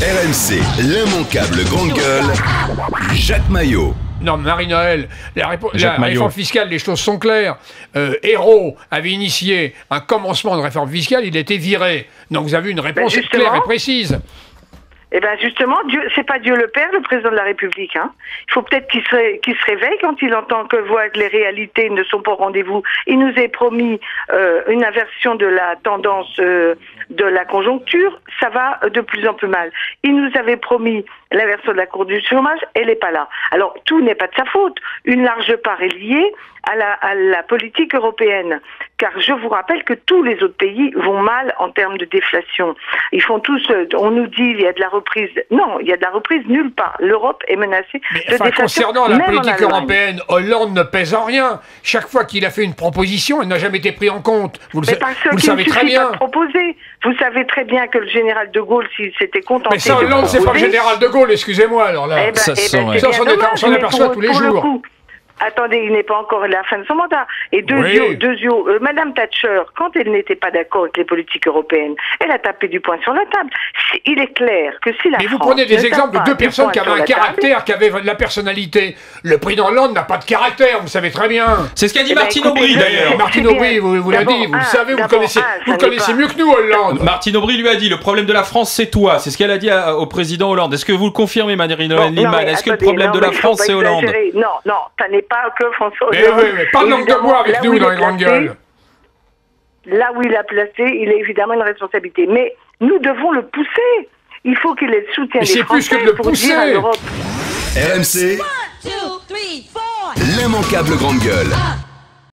RMC, l'immanquable grande gueule, Jacques Maillot. Non, Marie-Noël, la réforme fiscale, les choses sont claires. Hérault avait initié un commencement de réforme fiscale, il a été viré. Donc vous avez une réponse claire et précise. Eh bien justement, c'est pas Dieu le Père, le président de la République. Hein. Il faut peut-être qu'il se réveille quand il entend que les réalités ne sont pas au rendez-vous. Il nous a promis une inversion de la tendance de la conjoncture. Ça va de plus en plus mal. Il nous avait promis l'inversion de la courbe du chômage, elle n'est pas là. Alors tout n'est pas de sa faute. Une large part est liée à la politique européenne. Car je vous rappelle que tous les autres pays vont mal en termes de déflation. Ils font tous, on nous dit il y a de la reprise. Non, il y a de la reprise nulle part. L'Europe est menacée de déflation. Concernant la politique européenne, Hollande ne pèse en rien. Chaque fois qu'il a fait une proposition, elle n'a jamais été prise en compte. Vous le savez très bien. Vous savez très bien que le général de Gaulle, s'il s'était contenté... Mais ça, Hollande, c'est pas le général de Gaulle, excusez-moi. Alors là, ça s'en aperçoit tous les jours. Attendez, il n'est pas encore à la fin de son mandat. Et Madame Thatcher, quand elle n'était pas d'accord avec les politiques européennes, elle a tapé du poing sur la table. Il est clair que si la France... Mais vous prenez des exemples de deux personnes qui avaient un caractère, qui avaient de la personnalité. Le président Hollande n'a pas de caractère, vous le savez très bien. C'est ce qu'a dit Martine Aubry, d'ailleurs. Martine Aubry, vous l'a dit, vous le savez, vous le connaissez mieux que nous, Hollande. Martine Aubry lui a dit, le problème de la France, c'est toi. C'est ce qu'elle a dit au président Hollande. Est-ce que vous le confirmez, Marie-Noël Lienemann? Est-ce que le problème de la France, c'est Hollande? Non, ça n'est pas que François Hollande. Mais pas de langue de bois avec nous dans les grandes gueules. Là où il a placé, il a évidemment une responsabilité. Mais nous devons le pousser. Il faut qu'il ait le soutien des Français. Mais c'est plus que de le pousser. RMC, l'immanquable grande gueule.